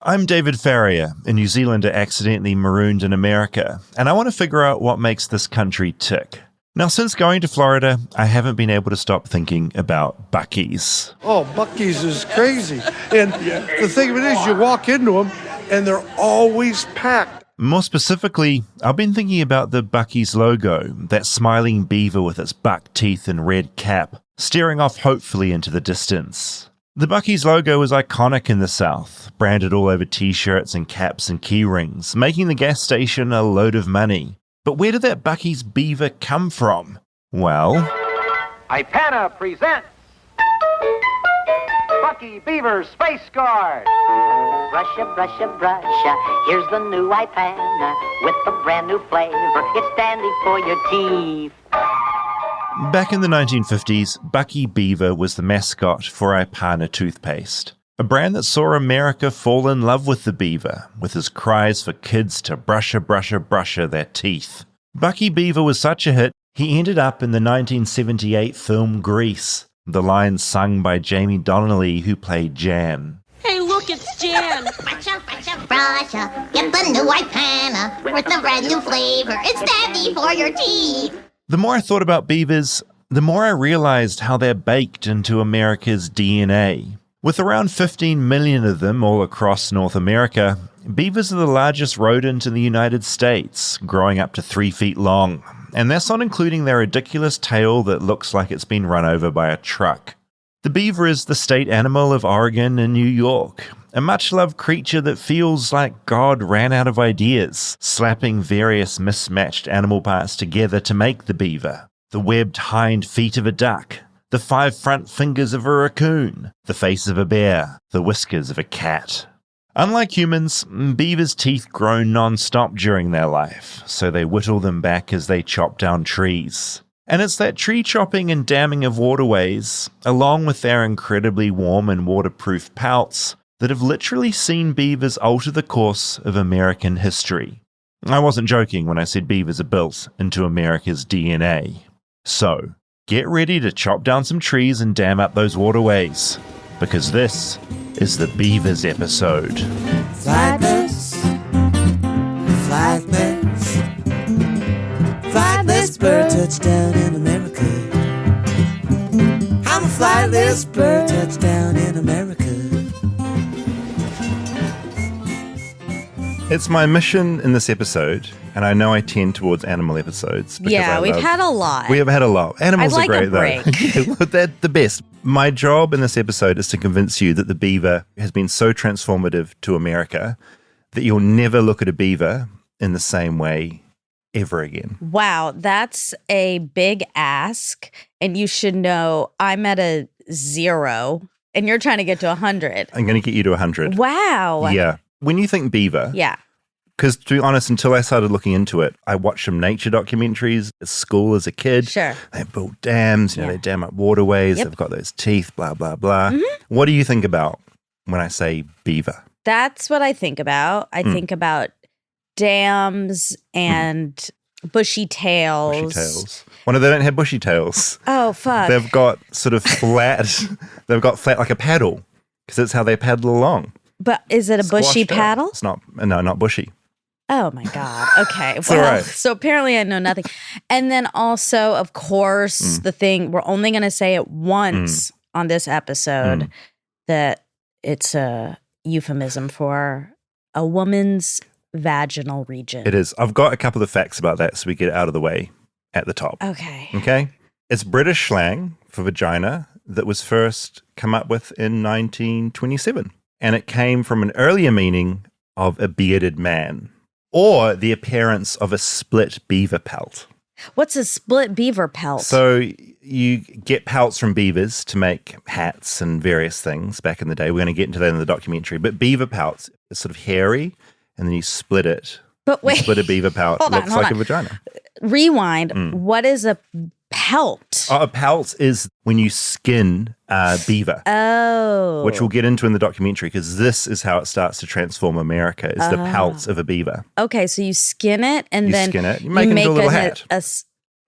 I'm David Farrier, a New Zealander accidentally marooned in America, and I want to figure out what makes this country tick. Now, since going to Florida, I haven't been able to stop thinking about Buc-ees. Oh, Buc-ees is crazy. And the thing of it is, you walk into them, and they're always packed. More specifically, I've been thinking about the Buc-ees logo, that smiling beaver with its buck teeth and red cap, staring off hopefully into the distance. The Buc-ees logo is iconic in the South, branded all over t-shirts and caps and key rings, making the gas station a load of money. But where did that Buc-ees beaver come from? Well, Ipana presents Buc-ee Beaver Space Guard. Brusha, brusha, brusha, here's the new Ipana with a brand new flavor. It's dandy for your teeth. Back in the 1950s, Buc-ee Beaver was the mascot for Ipana toothpaste, a brand that saw America fall in love with the beaver, with his cries for kids to brusha, brusha, brusha their teeth. Buc-ee Beaver was such a hit, he ended up in the 1978 film Grease, the line sung by Jamie Donnelly, who played Jan. Hey, look, it's Jan. Brusha, brusha, brusha, get the new Ipana with a brand new flavor. It's dandy for your teeth. The more I thought about beavers, the more I realized how they're baked into America's DNA. With around 15 million of them all across North America, beavers are the largest rodent in the United States, growing up to 3 feet long. And that's not including their ridiculous tail that looks like it's been run over by a truck. The beaver is the state animal of Oregon and New York, a much-loved creature that feels like God ran out of ideas, slapping various mismatched animal parts together to make the beaver. The webbed hind feet of a duck, the 5 front fingers of a raccoon, the face of a bear, the whiskers of a cat. Unlike humans, beavers' teeth grow non-stop during their life, so they whittle them back as they chop down trees. And it's that tree chopping and damming of waterways, along with their incredibly warm and waterproof pelts, that have literally seen beavers alter the course of American history. I wasn't joking when I said beavers are built into America's DNA. So, get ready to chop down some trees and dam up those waterways, because this is the Beavers episode. Flightless, flightless, flightless bird touchdown in America. I'm a flightless bird touchdown in America. It's my mission in this episode, and I know I tend towards animal episodes. Yeah, we've had a lot. We have had a lot. Animals I'd like are a great, break. though. They're the best. My job in this episode is to convince you that the beaver has been so transformative to America that you'll never look at a beaver in the same way ever again. Wow, that's a big ask. And you should know I'm at a 0 and you're trying to get to 100. I'm going to get you to 100. Wow. Yeah. When you think beaver, Yeah. because to be honest, until I started looking into it, I watched some nature documentaries at school as a kid. Sure. They built dams, Yeah. they dam up waterways, Yep. they've got those teeth, blah, blah, blah. Mm-hmm. What do you think about when I say beaver? That's what I think about. I think about dams and bushy tails. Bushy tails. Well, no, they don't have bushy tails. Oh, fuck. They've got sort of flat, they've got flat like a paddle, because that's how they paddle along. But is it a bushy Squashed out. paddle? It's not, no, not bushy. Oh my God. Okay. all right. So apparently I know nothing. And then also, of course, the thing, we're only going to say it once on this episode that it's a euphemism for a woman's vaginal region. It is. I've got a couple of facts about that so we get it out of the way at the top. Okay. Okay? It's British slang for vagina that was first come up with in 1927. And it came from an earlier meaning of a bearded man or the appearance of a split beaver pelt. What's a split beaver pelt? So you get pelts from beavers to make hats and various things back in the day. We're going to get into that in the documentary. But beaver pelts is sort of hairy, and then you split it. But wait. You split a beaver pelt. Hold It on, looks hold like on. a vagina. Rewind. What is a pelt? A pelt is when you skin a beaver. Oh. Which we'll get into in the documentary, because this is how it starts to transform America, is the pelts of a beaver. Okay, so you skin it and You then skin it, you make it into a little hat.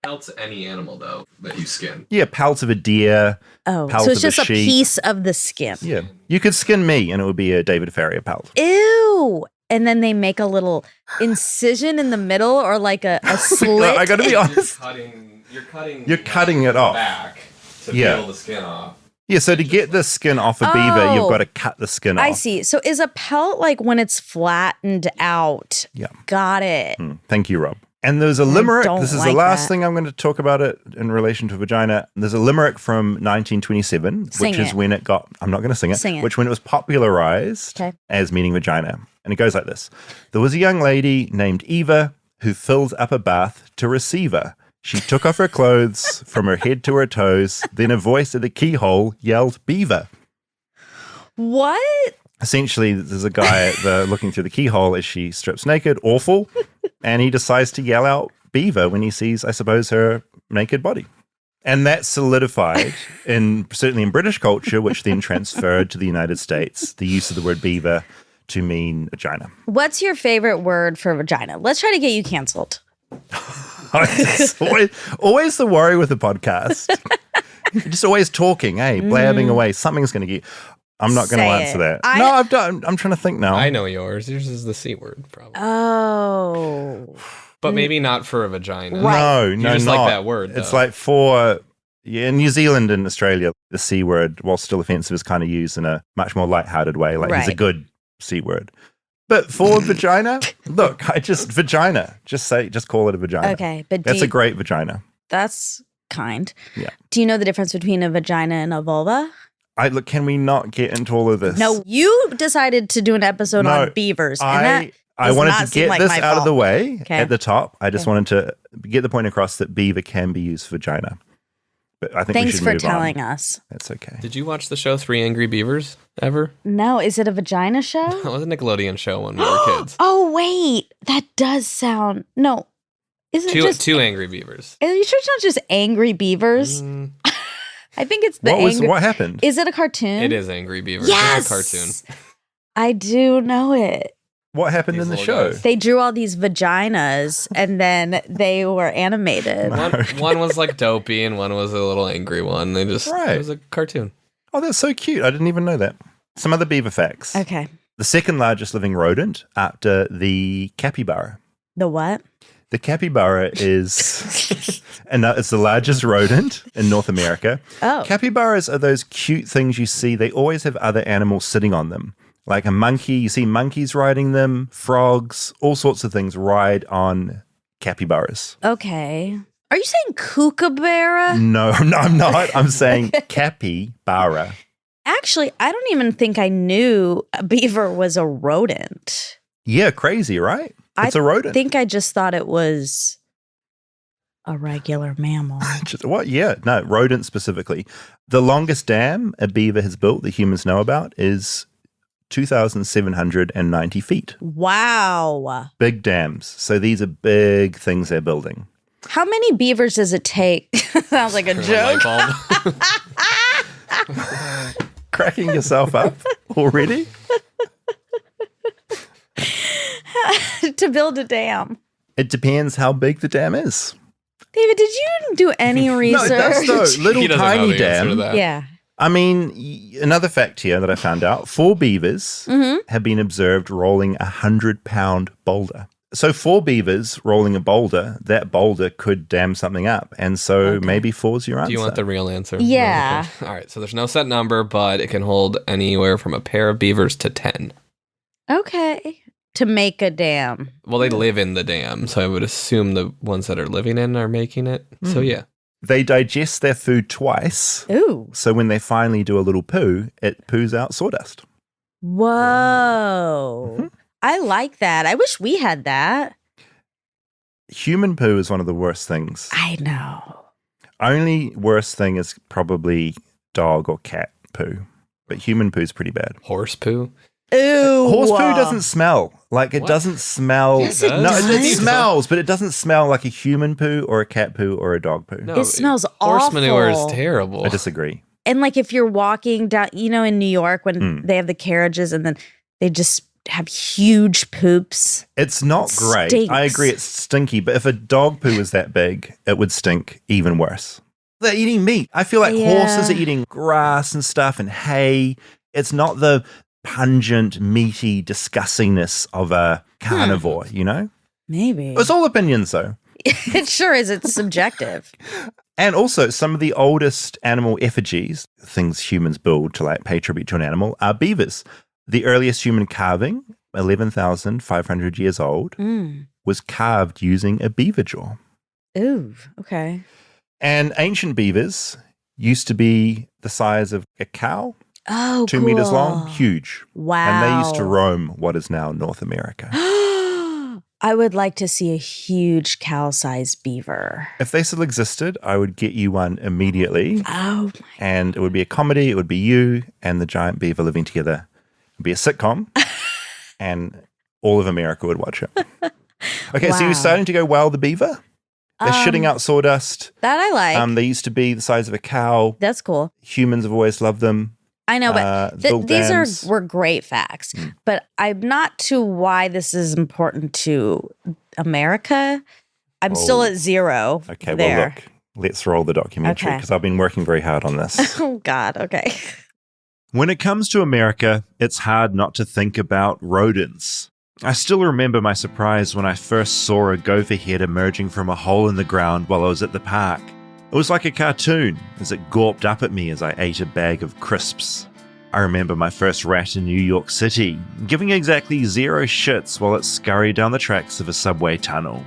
Pelts any animal, though, that you skin. Yeah, pelt of a deer. Oh, pelt so it's of just a sheep. piece of the skin. Yeah. You could skin me and it would be a David Farrier pelt. Ew. And then they make a little incision in the middle or like a slit. I got to be honest. You're cutting it off. back to Yeah. peel the skin off. Yeah, so to get the skin off a beaver, you've got to cut the skin off. I see. So is a pelt like when it's flattened out? Yeah. Got it. Thank you, Rob. And there's a limerick. don't This is like the last that. thing I'm going to talk about it in relation to vagina. There's a limerick from 1927, Sing which is it. when it got, I'm not going to sing it, Sing it. which when it was popularized Okay. as meaning vagina. And it goes like this. There was a young lady named Eva who filled up a bath to receive her. She took off her clothes from her head to her toes. Then a voice at the keyhole yelled, "Beaver." What? Essentially, there's a guy looking through the keyhole as she strips naked. Awful. And he decides to yell out "Beaver" when he sees, I suppose, her naked body. And that solidified, certainly in British culture, which then transferred to the United States, the use of the word beaver to mean vagina. What's your favorite word for vagina? Let's try to get you canceled. It's always the worry with the podcast. You're just always talking, blabbing away. Something's going to get. I'm not going to Say answer it. that. I'm trying to think now. I know yours. Yours is the C word, probably. Oh. But maybe not for a vagina. Right. No, You no, just not. like that word, It's though. like for in New Zealand and Australia, the C word, while still offensive, is kind of used in a much more lighthearted way. Like he's a Right. good C word. But for vagina, look, vagina. Just call it a vagina. Okay, but That's a great vagina. that's kind. Yeah. Do you know the difference between a vagina and a vulva? Look, can we not get into all of this? No, you decided to do an episode No, on beavers, and that I does wanted not to seem get like this my out of the fault. way Okay. at the top. I just Okay. wanted to get the point across that beaver can be used for vagina. But I think we Thanks should for move telling on. us. That's okay. Did you watch the show 3 Angry Beavers ever? No, is it a vagina show? It was a Nickelodeon show when we were kids. Oh wait, that does sound no. Is it just? Two Angry Beavers. Are you sure it's not just Angry Beavers? I think it's the What happened? Is it a cartoon? It is Angry Beavers. Yes, It's a cartoon. I do know it. What happened These in the little show? guys. They drew all these vaginas, and then they were animated. One was like dopey and one was a little angry one. It Right. was a cartoon. Oh, that's so cute. I didn't even know that. Some other beaver facts. Okay, The second largest living rodent after the capybara. the what? The capybara is, and it's the largest rodent in North America. Oh. Capybaras are those cute things you see. They always have other animals sitting on them. Like a monkey, you see monkeys riding them, frogs, all sorts of things ride on capybaras. Okay. Are you saying kookaburra? No, I'm not. I'm saying capybara. Actually, I don't even think I knew a beaver was a rodent. Yeah, crazy, right? It's a rodent. I think I just thought it was a regular mammal. What? Yeah, no, rodent specifically. The longest dam a beaver has built that humans know about is 2,790 feet. Wow. Big dams. So these are big things they're building. How many beavers does it take? Sounds like a joke. Cracking yourself up already? To build a dam. It depends how big the dam is. David, did you do any research? No, that's no little He doesn't know tiny the answer to dam. that. Yeah. I mean, another fact here that I found out, 4 beavers have been observed rolling a 100-pound boulder. So 4 beavers rolling a boulder, that boulder could dam something up. And so maybe 4's your answer. Do you want the real answer? Yeah. All right. So there's no set number, but it can hold anywhere from a pair of beavers to 10. Okay. To make a dam. Well, they live in the dam, so I would assume the ones that are living in are making it. So yeah. They digest their food twice. Ooh. So when they finally do a little poo, it poos out sawdust. Whoa. I like that. I wish we had that. Human poo is one of the worst things. I know. Only worst thing is probably dog or cat poo. But human poo is pretty bad. Horse poo. Ooh. Horse poo doesn't smell. Like it What? doesn't smell. Yes, it no, does. it smells, but it doesn't smell like a human poo or a cat poo or a dog poo. No, It smells horse awful. manure is terrible. I disagree. And like if you're walking down, in New York when they have the carriages and then they just have huge poops. It's not great. Stinks. I agree, it's stinky. But if a dog poo is that big, it would stink even worse. They're eating meat. I feel like horses are eating grass and stuff and hay. It's not the pungent, meaty disgustingness of a carnivore, you know? Maybe. It's all opinions, though. It sure is. It's subjective. And also, some of the oldest animal effigies, things humans build to like pay tribute to an animal, are beavers. The earliest human carving, 11,500 years old, was carved using a beaver jaw. Ooh, okay. And ancient beavers used to be the size of a cow. Oh, 2 meters long, huge. Wow. And they used to roam what is now North America. I would like to see a huge cow-sized beaver. If they still existed, I would get you one immediately. Oh, And it would be a comedy. It would be you and the giant beaver living together. It would be a sitcom. And all of America would watch it. Okay, so Wow. you're starting to go wild the beaver? They're shitting out sawdust. that I like. They used to be the size of a cow. That's cool. Humans have always loved them. I know, but build these dams. were great facts. But I'm not to why this is important to America. I'm still at 0 Okay, there. well, look, let's roll the documentary Okay. because I've been working very hard on this. Oh, God. Okay. When it comes to America, it's hard not to think about rodents. I still remember my surprise when I first saw a gopher head emerging from a hole in the ground while I was at the park. It was like a cartoon as it gawped up at me as I ate a bag of crisps. I remember my first rat in New York City, giving exactly 0 shits while it scurried down the tracks of a subway tunnel.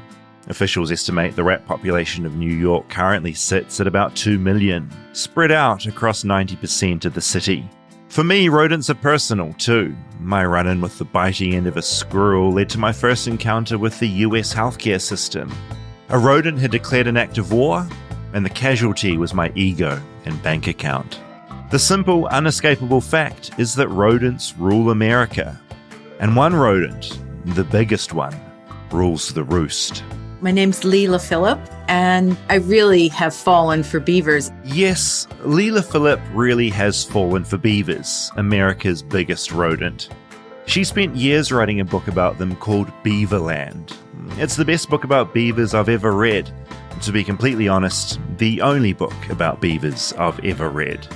Officials estimate the rat population of New York currently sits at about 2 million, spread out across 90% of the city. For me, rodents are personal too. My run-in with the bitey end of a squirrel led to my first encounter with the US healthcare system. A rodent had declared an act of war, and the casualty was my ego and bank account. The simple, unescapable fact is that rodents rule America. And one rodent, the biggest one, rules the roost. My name's Leila Philip, and I really have fallen for beavers. Yes, Leila Philip really has fallen for beavers, America's biggest rodent. She spent years writing a book about them called Beaverland. It's the best book about beavers I've ever read. To be completely honest, the only book about beavers I've ever read.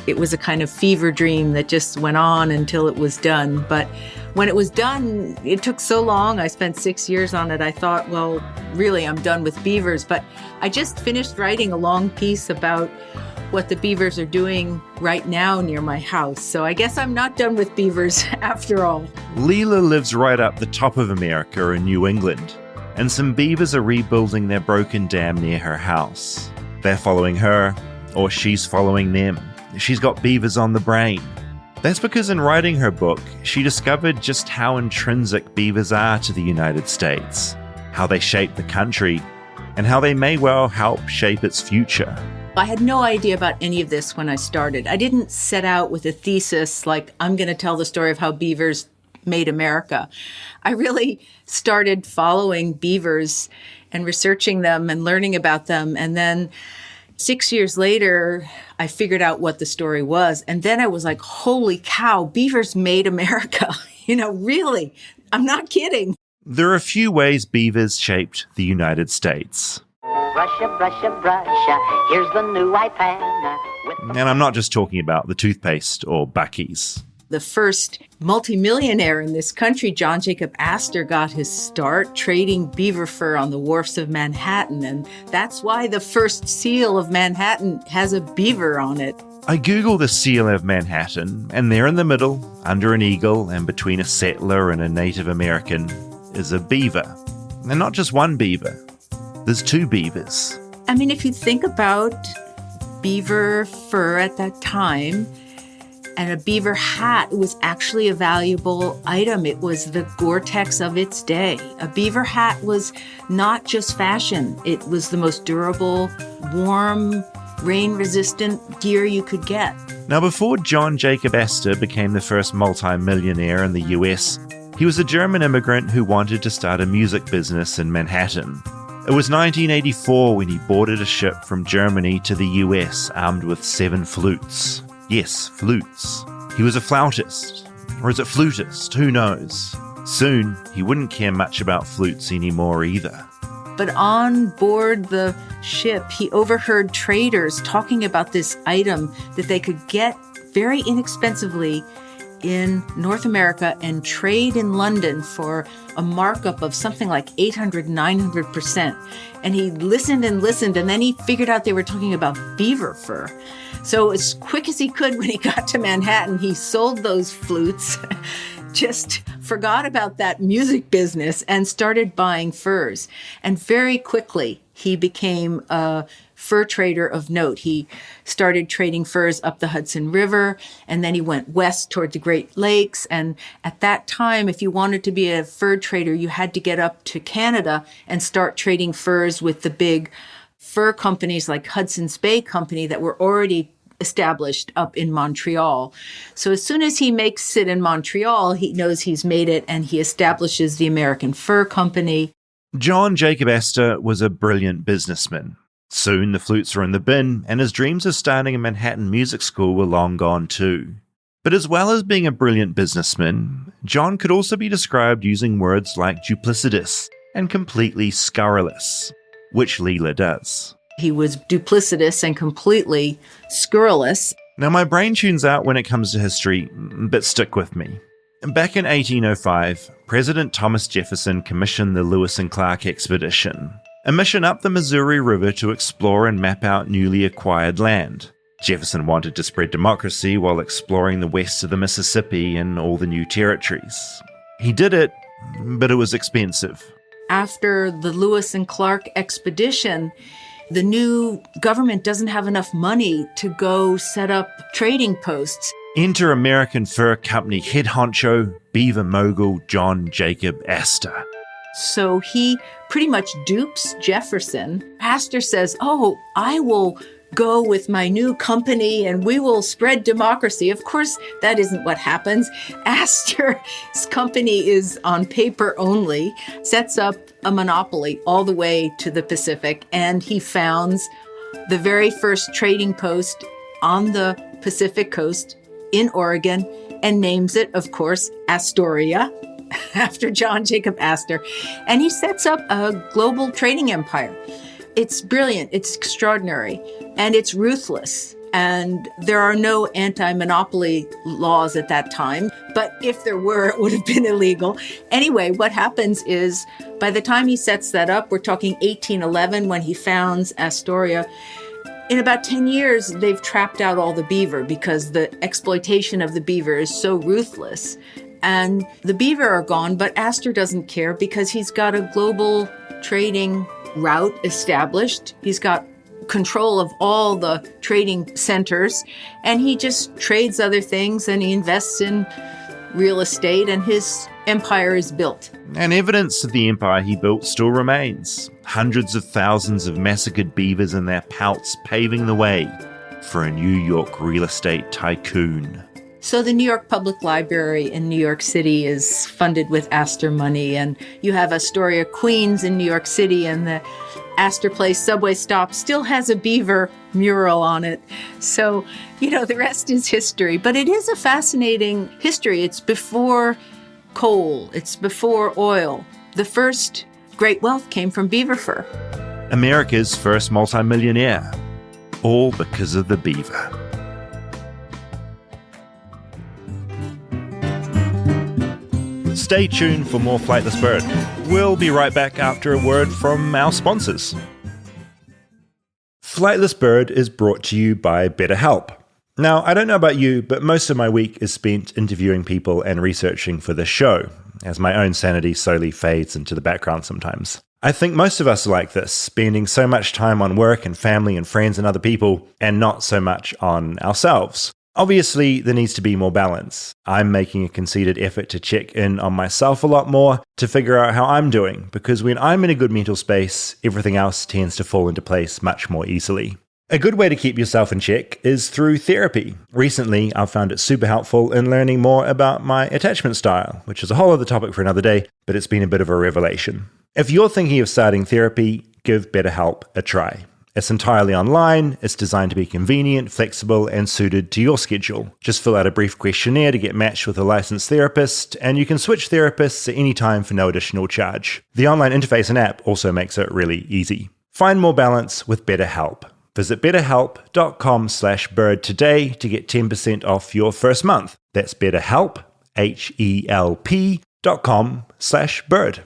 It was a kind of fever dream that just went on until it was done. But when it was done, it took so long. I spent 6 years on it. I thought, well, really, I'm done with beavers. But I just finished writing a long piece about what the beavers are doing right now near my house. So I guess I'm not done with beavers after all. Leila lives right up the top of America in New England, and some beavers are rebuilding their broken dam near her house. They're following her, or she's following them. She's got beavers on the brain. That's because in writing her book, she discovered just how intrinsic beavers are to the United States, how they shape the country, and how they may well help shape its future. I had no idea about any of this when I started. I didn't set out with a thesis like, I'm going to tell the story of how beavers made America. I really started following beavers and researching them and learning about them. And then 6 years later, I figured out what the story was. And then I was like, holy cow, beavers made America. Really, I'm not kidding. There are a few ways beavers shaped the United States. Brusha, brusha, brusha, here's the new iPad. And I'm not just talking about the toothpaste or Buc-ees. The first multi-millionaire in this country, John Jacob Astor, got his start trading beaver fur on the wharfs of Manhattan. And that's why the first seal of Manhattan has a beaver on it. I Google the seal of Manhattan, and there in the middle, under an eagle and between a settler and a Native American, is a beaver. And not just one beaver. There's 2 beavers. I mean, if you think about beaver fur at that time, and a beaver hat was actually a valuable item. It was the Gore-Tex of its day. A beaver hat was not just fashion. It was the most durable, warm, rain-resistant gear you could get. Now, before John Jacob Astor became the first multi-millionaire in the US, he was a German immigrant who wanted to start a music business in Manhattan. It was 1984 when he boarded a ship from Germany to the US armed with 7 flutes. Yes, flutes. He was a flautist, Or is it flutist? Who knows? Soon, he wouldn't care much about flutes anymore either. But on board the ship, he overheard traders talking about this item that they could get very inexpensively in North America and trade in London for a markup of something like 800, 900%. And he listened, and then he figured out they were talking about beaver fur. So as quick as he could when he got to Manhattan, he sold those flutes, just forgot about that music business and started buying furs. And very quickly, he became a fur trader of note. He started trading furs up the Hudson River, and then he went west toward the Great Lakes. And at that time, if you wanted to be a fur trader, you had to get up to Canada and start trading furs with the big fur companies like Hudson's Bay Company that were already established up in Montreal. So as soon as he makes it in Montreal, he knows he's made it, and he establishes the American Fur Company. John Jacob Astor was a brilliant businessman. Soon the flutes were in the bin, and his dreams of starting a Manhattan music school were long gone too. But as well as being a brilliant businessman, John could also be described using words like duplicitous and completely scurrilous, which Leila does. He was duplicitous and completely scurrilous. Now my brain tunes out when it comes to history, but stick with me. Back in 1805, President Thomas Jefferson commissioned the Lewis and Clark expedition, a mission up the Missouri River to explore and map out newly acquired land. Jefferson wanted to spread democracy while exploring the west of the Mississippi and all the new territories. He did it, but it was expensive. After the Lewis and Clark expedition, the new government doesn't have enough money to go set up trading posts. Enter American Fur Company head honcho, beaver mogul John Jacob Astor. So he pretty much dupes Jefferson. Astor says, "Oh, I will go with my new company and we will spread democracy." Of course, that isn't what happens. Astor's company is on paper only, sets up a monopoly all the way to the Pacific, and he founds the very first trading post on the Pacific coast in Oregon and names it, of course, Astoria, after John Jacob Astor. And he sets up a global trading empire. It's brilliant, it's extraordinary, and it's ruthless. And there are no anti-monopoly laws at that time. But if there were, it would have been illegal. Anyway, what happens is by the time he sets that up, we're talking 1811 when he founds Astoria. In about 10 years, they've trapped out all the beaver because the exploitation of the beaver is so ruthless. And the beaver are gone, but Astor doesn't care because he's got a global trading route established. He's got control of all the trading centers, and he just trades other things, and he invests in real estate, and his empire is built. And evidence of the empire he built still remains. Hundreds of thousands of massacred beavers and their pelts paving the way for a New York real estate tycoon. So the New York Public Library in New York City is funded with Astor money, and you have Astoria, Queens in New York City, and the Astor Place subway stop still has a beaver mural on it. So, the rest is history. But it is a fascinating history. It's before coal. It's before oil. The first great wealth came from beaver fur. America's first multi-millionaire. All because of the beaver. Stay tuned for more Flightless Bird. We'll be right back after a word from our sponsors. Flightless Bird is brought to you by BetterHelp. Now, I don't know about you, but most of my week is spent interviewing people and researching for this show, as my own sanity slowly fades into the background sometimes. I think most of us are like this, spending so much time on work and family and friends and other people, and not so much on ourselves. Obviously, there needs to be more balance. I'm making a concerted effort to check in on myself a lot more to figure out how I'm doing, because when I'm in a good mental space, everything else tends to fall into place much more easily. A good way to keep yourself in check is through therapy. Recently, I've found it super helpful in learning more about my attachment style, which is a whole other topic for another day, but it's been a bit of a revelation. If you're thinking of starting therapy, give BetterHelp a try. It's entirely online, it's designed to be convenient, flexible, and suited to your schedule. Just fill out a brief questionnaire to get matched with a licensed therapist, and you can switch therapists at any time for no additional charge. The online interface and app also makes it really easy. Find more balance with BetterHelp. Visit betterhelp.com/bird today to get 10% off your first month. That's BetterHelp, HELP.com/bird.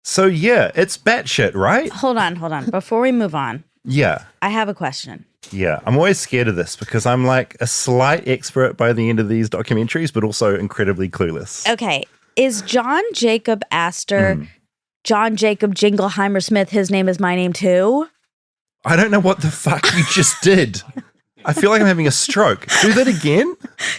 So yeah, it's batshit, right? Hold on. Before we move on, Yeah. I have a question. Yeah. I'm always scared of this because I'm like a slight expert by the end of these documentaries, but also incredibly clueless. Okay. Is John Jacob Astor, John Jacob Jingleheimer Smith, his name is my name too? I don't know what the fuck you just did. I feel like I'm having a stroke. Do that again?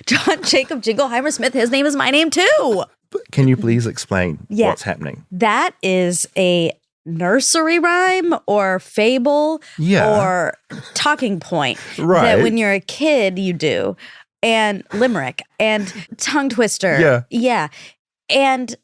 John Jacob Jingleheimer Smith, his name is my name too. Can you please explain what's happening? That is a nursery rhyme or fable or talking point that when you're a kid you do. And limerick and tongue twister. Yeah. And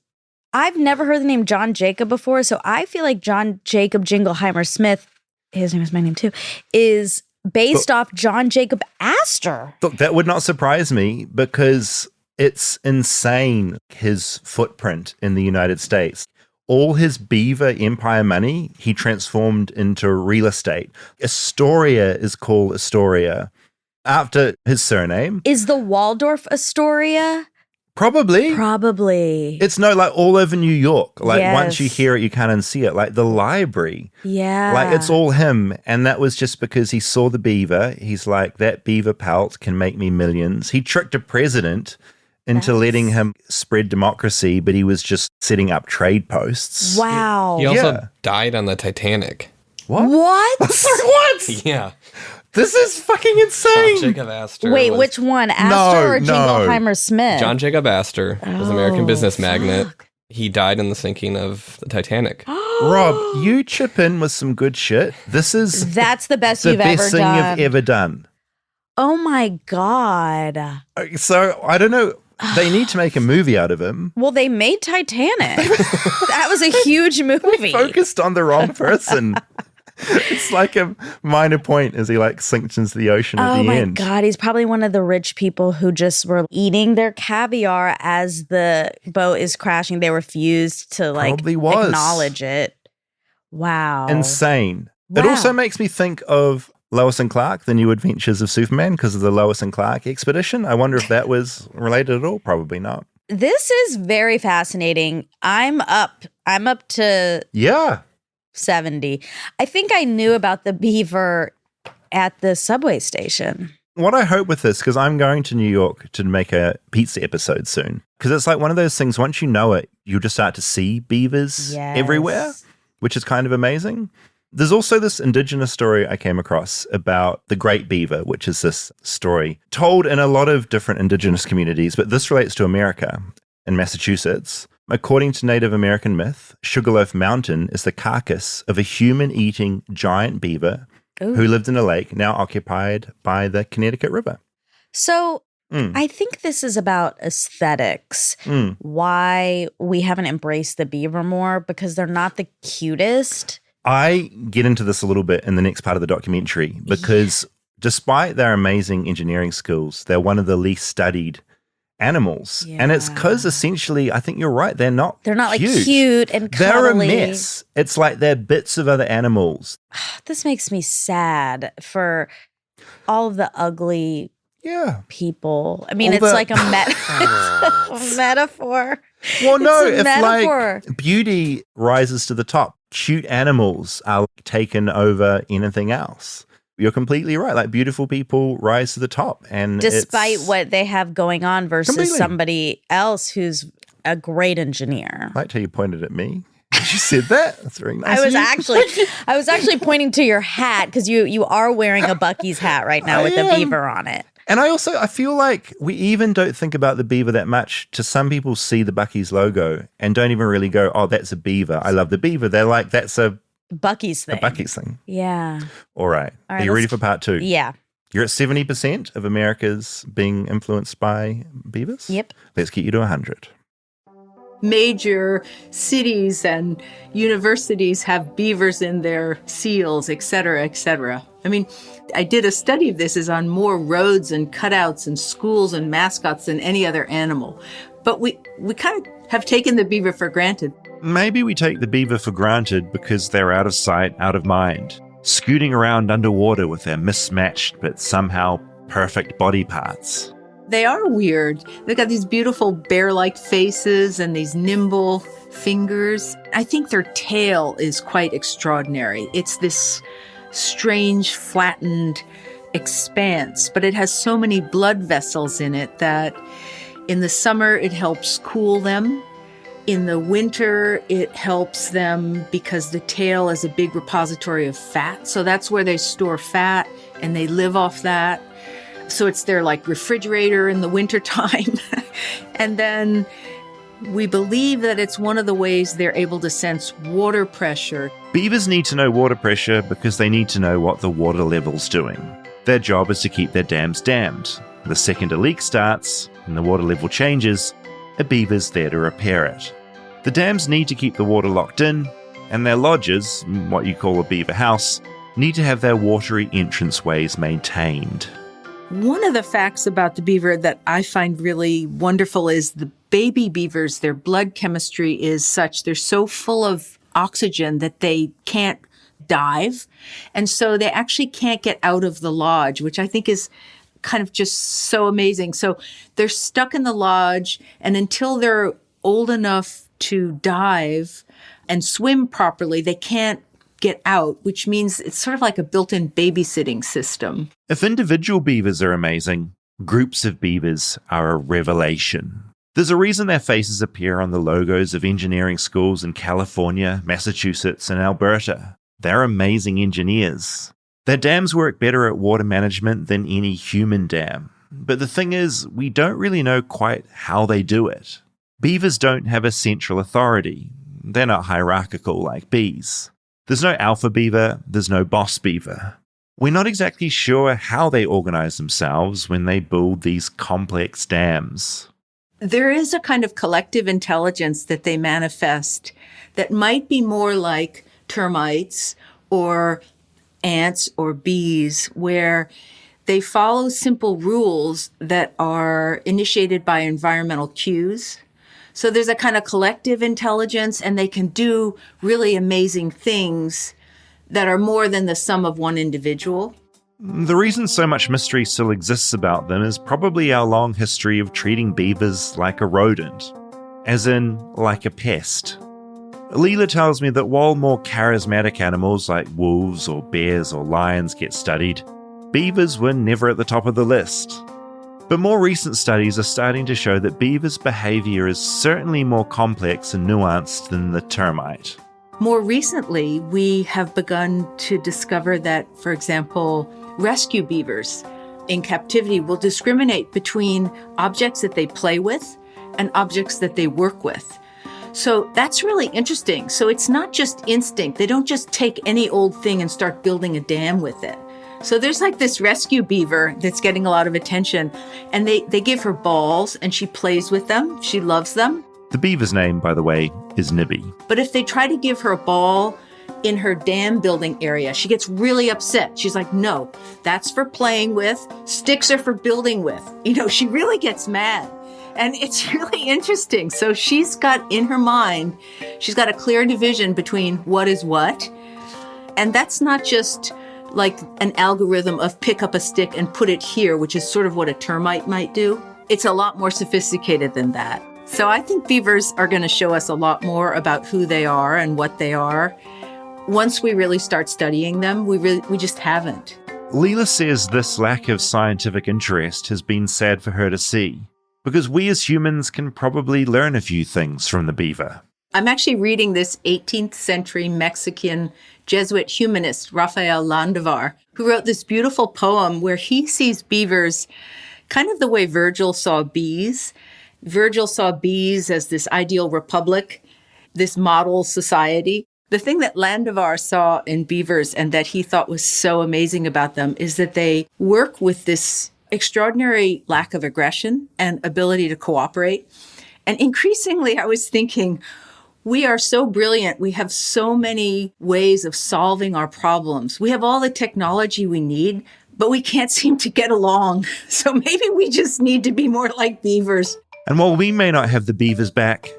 I've never heard the name John Jacob before, so I feel like John Jacob Jingleheimer Smith, his name is my name too, is based off John Jacob Astor. Look, that would not surprise me because it's insane, his footprint in the United States. All his beaver empire money, he transformed into real estate. Astoria is called Astoria after his surname. Is the Waldorf Astoria? Probably. It's like all over New York. Like once you hear it, you can't unsee it. Like the library. Yeah. Like it's all him. And that was just because he saw the beaver. He's like, that beaver pelt can make me millions. He tricked a president into letting him spread democracy, but he was just setting up trade posts. Wow. He also died on the Titanic. What? What? Yeah. This is fucking insane. John Jacob Astor. Wait, which one? Astor or Jingleheimer Smith? John Jacob Astor was an American business magnate. He died in the sinking of the Titanic. Rob, you chip in with some good shit. That's the best the you've best ever thing done. you've ever done. Oh my God. So I don't know. They need to make a movie out of him. Well, they made Titanic. That was a huge movie. They focused on the wrong person. It's like a minor point as he like sinks into the ocean at the end. Oh my God, he's probably one of the rich people who just were eating their caviar as the boat is crashing. They refused to acknowledge it. Wow. Insane. Wow. It also makes me think of Lois and Clark, The New Adventures of Superman, because of the Lois and Clark expedition. I wonder if that was related at all. Probably not. This is very fascinating. I'm up to 70. I think I knew about the beaver at the subway station. What I hope with this, because I'm going to New York to make a pizza episode soon, because it's like one of those things, once you know it, you'll just start to see beavers everywhere, which is kind of amazing. There's also this indigenous story I came across about the Great Beaver, which is this story told in a lot of different indigenous communities, but this relates to America in Massachusetts. According to Native American myth, Sugarloaf Mountain is the carcass of a human-eating giant beaver who lived in a lake now occupied by the Connecticut River. So I think this is about aesthetics, why we haven't embraced the beaver more, because they're not the cutest. I get into this a little bit in the next part of the documentary because despite their amazing engineering skills, they're one of the least studied animals. And it's because essentially, I think you're right, they're not like cute and cuddly. They're a mess. It's like they're bits of other animals. This makes me sad for all of the ugly people. I mean, it's like a metaphor. Well, no, it's a metaphor. Like beauty rises to the top, cute animals are taken over anything else. You're completely right. Like beautiful people rise to the top, and despite what they have going on versus somebody else who's a great engineer. I liked how you pointed at me. You said that. That's very nice. I was actually pointing to your hat because you are wearing a Buc-ees hat right now with a beaver on it. And I feel like we even don't think about the beaver that much. To some people see the Buc-ees logo and don't even really go, oh, that's a beaver. I love the beaver. They're like, that's a Buc-ees thing. A Buc-ees thing. Yeah. All right. Are you ready for part 2? Yeah. You're at 70% of America's being influenced by beavers? Yep. Let's get you to 100. major cities and universities have beavers in their seals, et cetera, et cetera. I mean, I did a study of this is on more roads and cutouts and schools and mascots than any other animal. But we kind of have taken the beaver for granted. Maybe we take the beaver for granted because they're out of sight, out of mind, scooting around underwater with their mismatched but somehow perfect body parts. They are weird. They've got these beautiful bear-like faces and these nimble fingers. I think their tail is quite extraordinary. It's this strange, flattened expanse, but it has so many blood vessels in it that in the summer it helps cool them. In the winter, it helps them because the tail is a big repository of fat. So that's where they store fat and they live off that. So it's their like refrigerator in the wintertime. And then we believe that it's one of the ways they're able to sense water pressure. Beavers need to know water pressure because they need to know what the water level's doing. Their job is to keep their dams dammed. The second a leak starts and the water level changes, a beaver's there to repair it. The dams need to keep the water locked in, and their lodges, what you call a beaver house, need to have their watery entranceways maintained. One of the facts about the beaver that I find really wonderful is the baby beavers, their blood chemistry is such, they're so full of oxygen that they can't dive. And so they actually can't get out of the lodge, which I think is kind of just so amazing. So they're stuck in the lodge, and until they're old enough to dive and swim properly, they can't get out, which means it's sort of like a built-in babysitting system. If individual beavers are amazing, groups of beavers are a revelation. There's a reason their faces appear on the logos of engineering schools in California, Massachusetts, and Alberta. They're amazing engineers. Their dams work better at water management than any human dam. But the thing is, we don't really know quite how they do it. Beavers don't have a central authority. They're not hierarchical like bees. There's no alpha beaver, there's no boss beaver. We're not exactly sure how they organize themselves when they build these complex dams. There is a kind of collective intelligence that they manifest that might be more like termites or ants or bees, where they follow simple rules that are initiated by environmental cues. So there's a kind of collective intelligence, and they can do really amazing things that are more than the sum of one individual. The reason so much mystery still exists about them is probably our long history of treating beavers like a rodent, as in, like a pest. Leila tells me that while more charismatic animals like wolves or bears or lions get studied, beavers were never at the top of the list. But more recent studies are starting to show that beavers' behavior is certainly more complex and nuanced than the termite. More recently, we have begun to discover that, for example, rescue beavers in captivity will discriminate between objects that they play with and objects that they work with. So that's really interesting. So it's not just instinct. They don't just take any old thing and start building a dam with it. So there's like this rescue beaver that's getting a lot of attention, and they give her balls and she plays with them. She loves them. The beaver's name, by the way, is Nibby. But if they try to give her a ball in her dam building area, she gets really upset. She's like, no, that's for playing with. Sticks are for building with. You know, she really gets mad. And it's really interesting. So she's got in her mind, she's got a clear division between what is what. And that's not just like an algorithm of pick up a stick and put it here, which is sort of what a termite might do. It's a lot more sophisticated than that. So I think beavers are going to show us a lot more about who they are and what they are. Once we really start studying them, we just haven't. Leila says this lack of scientific interest has been sad for her to see, because we as humans can probably learn a few things from the beaver. I'm actually reading this 18th century Mexican Jesuit humanist, Rafael Landivar, who wrote this beautiful poem where he sees beavers kind of the way Virgil saw bees. Virgil saw bees as this ideal republic, this model society. The thing that Landivar saw in beavers and that he thought was so amazing about them is that they work with this extraordinary lack of aggression and ability to cooperate. And increasingly, I was thinking, we are so brilliant. We have so many ways of solving our problems. We have all the technology we need, but we can't seem to get along. So maybe we just need to be more like beavers. And while we may not have the beavers back,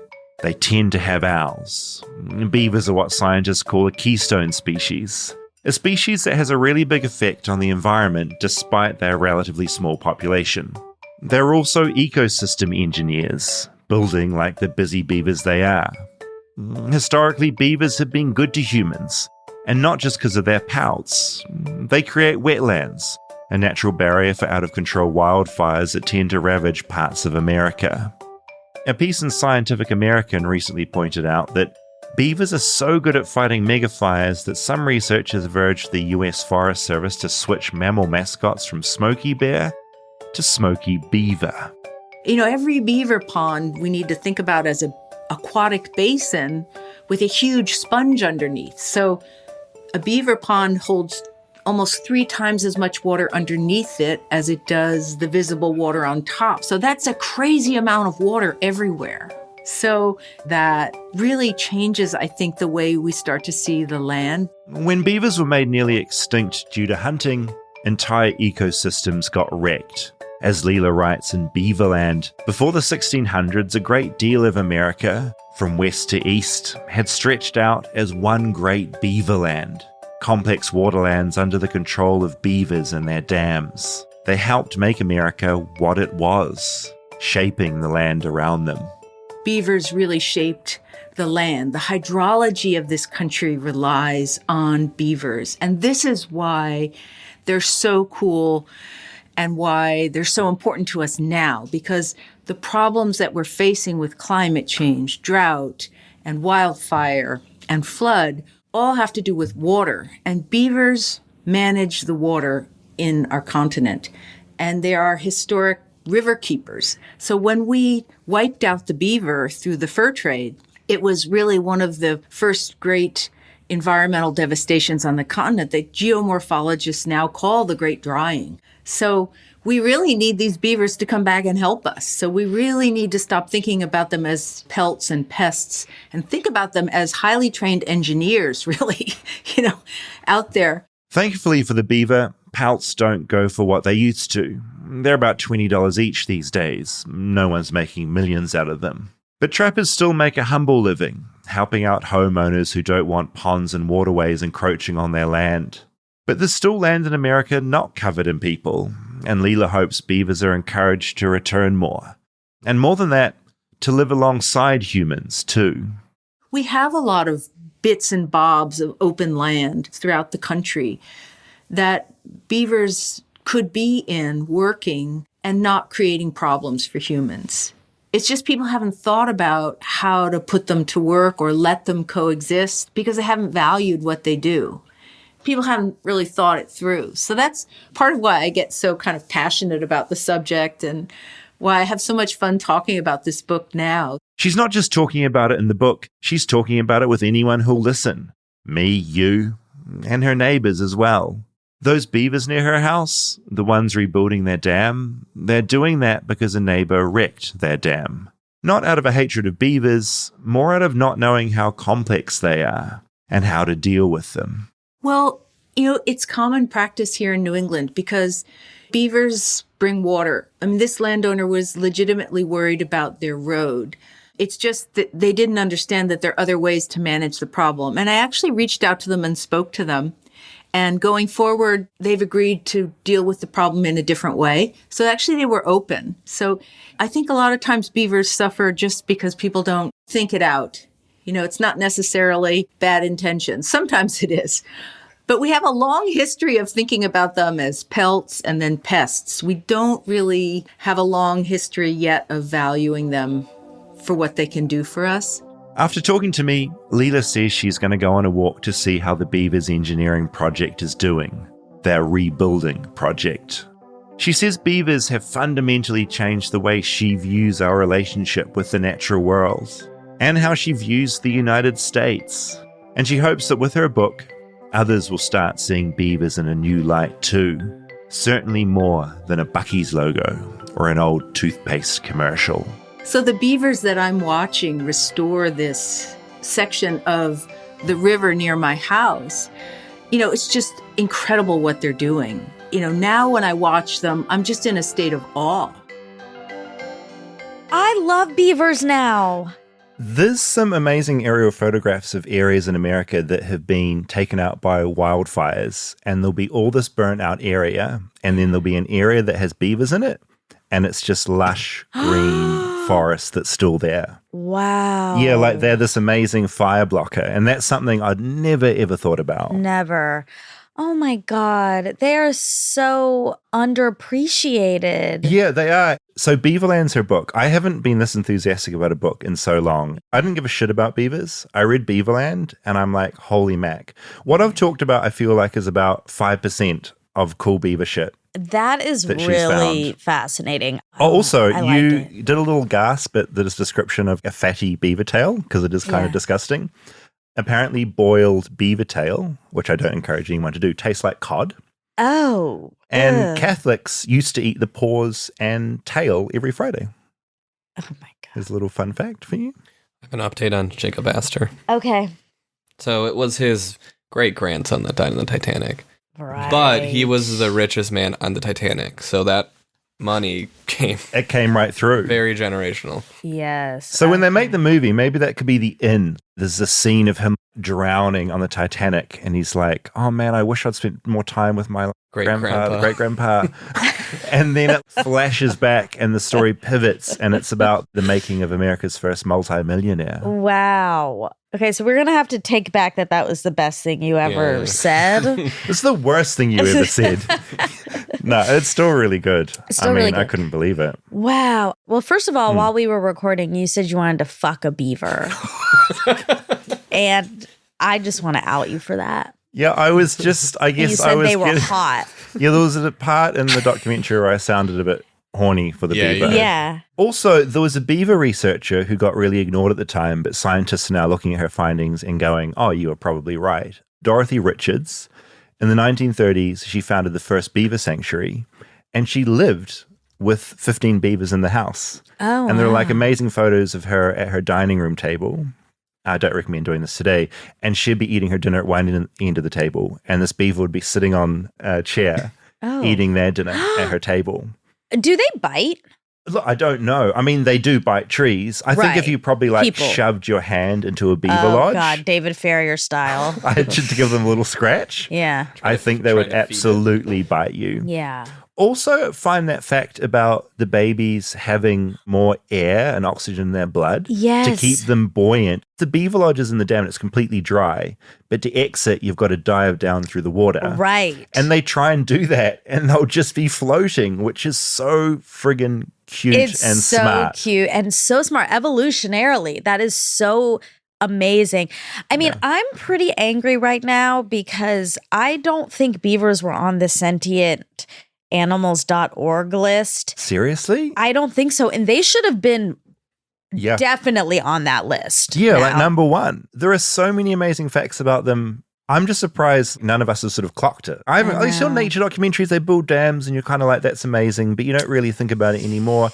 they tend to have ours. Beavers are what scientists call a keystone species. A species that has a really big effect on the environment despite their relatively small population. They're also ecosystem engineers, building like the busy beavers they are. Historically, beavers have been good to humans, and not just because of their pelts. They create wetlands, a natural barrier for out-of-control wildfires that tend to ravage parts of America. A piece in Scientific American recently pointed out that beavers are so good at fighting megafires that some researchers have urged the US Forest Service to switch mammal mascots from Smokey Bear to Smokey Beaver. Every beaver pond we need to think about as an aquatic basin with a huge sponge underneath. So a beaver pond holds almost 3 times as much water underneath it as it does the visible water on top. So that's a crazy amount of water everywhere. So that really changes, I think, the way we start to see the land. When beavers were made nearly extinct due to hunting, entire ecosystems got wrecked. As Leila writes in Beaverland, before the 1600s, a great deal of America, from west to east, had stretched out as one great beaverland. Complex waterlands under the control of beavers and their dams. They helped make America what it was, shaping the land around them. Beavers really shaped the land. The hydrology of this country relies on beavers. And this is why they're so cool and why they're so important to us now, because the problems that we're facing with climate change, drought, and wildfire, and flood all have to do with water. And beavers manage the water in our continent. And they are historic river keepers. So when we wiped out the beaver through the fur trade, it was really one of the first great environmental devastations on the continent that geomorphologists now call the Great Drying. So we really need these beavers to come back and help us. So we really need to stop thinking about them as pelts and pests and think about them as highly trained engineers, really, out there. Thankfully for the beaver, pelts don't go for what they used to. They're about $20 each these days. No one's making millions out of them. But trappers still make a humble living, helping out homeowners who don't want ponds and waterways encroaching on their land. But there's still land in America not covered in people, and Leila hopes beavers are encouraged to return more. And more than that, to live alongside humans too. We have a lot of bits and bobs of open land throughout the country that beavers could be in working and not creating problems for humans. It's just people haven't thought about how to put them to work or let them coexist because they haven't valued what they do. People haven't really thought it through. So that's part of why I get so kind of passionate about the subject and why I have so much fun talking about this book now. She's not just talking about it in the book, she's talking about it with anyone who'll listen. Me, you, and her neighbors as well. Those beavers near her house, the ones rebuilding their dam, they're doing that because a neighbor wrecked their dam. Not out of a hatred of beavers, more out of not knowing how complex they are and how to deal with them. Well, it's common practice here in New England because beavers bring water. I mean, this landowner was legitimately worried about their road. It's just that they didn't understand that there are other ways to manage the problem. And I actually reached out to them and spoke to them. And going forward, they've agreed to deal with the problem in a different way. So actually, they were open. So I think a lot of times beavers suffer just because people don't think it out. It's not necessarily bad intentions. Sometimes it is. But we have a long history of thinking about them as pelts and then pests. We don't really have a long history yet of valuing them for what they can do for us. After talking to me, Leila says she's going to go on a walk to see how the Beavers engineering project is doing, their rebuilding project. She says beavers have fundamentally changed the way she views our relationship with the natural world, and how she views the United States. And she hopes that with her book, others will start seeing beavers in a new light too, certainly more than a Buc-ees logo or an old toothpaste commercial. So the beavers that I'm watching restore this section of the river near my house. It's just incredible what they're doing. Now when I watch them, I'm just in a state of awe. I love beavers now. There's some amazing aerial photographs of areas in America that have been taken out by wildfires, and there'll be all this burnt out area, and then there'll be an area that has beavers in it, and it's just lush green forest that's still there. Wow. Yeah, like they're this amazing fire blocker, and that's something I'd never ever thought about. Never. Oh my God. They are so underappreciated. Yeah, they are. So Beaverland's her book. I haven't been this enthusiastic about a book in so long. I didn't give a shit about beavers. I read Beaverland and I'm like, holy mac. What I've talked about, I feel like, is about 5% of cool beaver shit. That is that she's really found. Fascinating. Oh, also, I liked you it. did a little gasp at the description of a fatty beaver tail because it is kind of disgusting. Apparently, boiled beaver tail, which I don't encourage anyone to do, tastes like cod. Oh. And ugh. Catholics used to eat the paws and tail every Friday. Oh my God. Here's a little fun fact for you. I have an update on Jacob Astor. Okay. So it was his great-grandson that died in the Titanic. Right. But he was the richest man on the Titanic. So that money came It came right through. very generational. Yes. So when they make the movie, maybe that could be the inn. There's a scene of him drowning on the Titanic, and he's like, "Oh man, I wish I'd spent more time with my great grandpa." And then it flashes back, and the story pivots, and it's about the making of America's first multi-millionaire. Wow. Okay, so we're going to have to take back that was the best thing you ever said. It's the worst thing you ever said. No, it's still really good. Still really good. I couldn't believe it. Wow. Well, first of all, while we were recording, you said you wanted to fuck a beaver. And I just want to out you for that. Yeah, I was just, I guess you said I was they were hot. Yeah, there was a part in the documentary where I sounded a bit horny for the beaver. Yeah. Also, there was a beaver researcher who got really ignored at the time, but scientists are now looking at her findings and going, oh, you were probably right. Dorothy Richards, in the 1930s, she founded the first beaver sanctuary, and she lived with 15 beavers in the house. Oh, and there are like amazing photos of her at her dining room table. I don't recommend doing this today. And she'd be eating her dinner at one end of the table, and this beaver would be sitting on a chair eating their dinner at her table. Do they bite? Look, I don't know. I mean, they do bite trees. I think if you probably shoved your hand into a beaver lodge. Oh, God, David Farrier style. I had to give them a little scratch. Yeah. I think they would absolutely bite you. Yeah. Also, find that fact about the babies having more air and oxygen in their blood to keep them buoyant. The beaver lodge is in the dam and it's completely dry, but to exit, you've got to dive down through the water. Right. And they try and do that, and they'll just be floating, which is so friggin' cute and smart. It's so cute and so smart. Evolutionarily, that is so amazing. I mean, I'm pretty angry right now because I don't think beavers were on the sentient animals.org list. Seriously? I don't think so. And they should have been definitely on that list. Yeah, like number one. There are so many amazing facts about them. I'm just surprised none of us have sort of clocked it. At least on nature documentaries, they build dams and you're kind of like, that's amazing, but you don't really think about it anymore.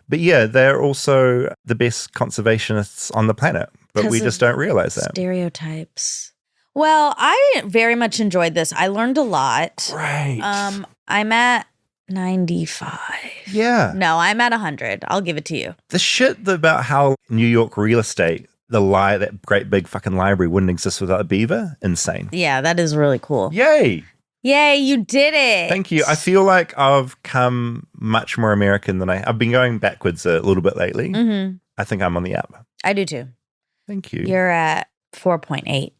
But yeah, they're also the best conservationists on the planet, but we just don't realize that. Stereotypes. Well, I very much enjoyed this. I learned a lot. Right. I'm at 95. Yeah. No, I'm at 100. I'll give it to you. The shit about how New York real estate, that great big fucking library wouldn't exist without a beaver, insane. Yeah, that is really cool. Yay. Yay, you did it. Thank you. I feel like I've come much more American than I've been going backwards a little bit lately. Mm-hmm. I think I'm on the up. I do too. Thank you. You're at 4.8.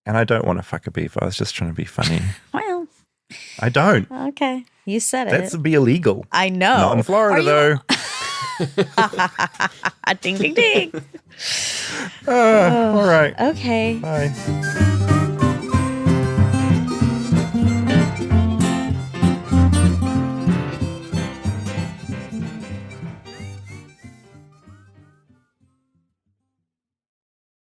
And I don't want to fuck a beaver. I was just trying to be funny. Well. I don't. Okay. You said it. That's be illegal. I know. Not in Florida, though. Ding, ding, ding. All right. Okay. Bye.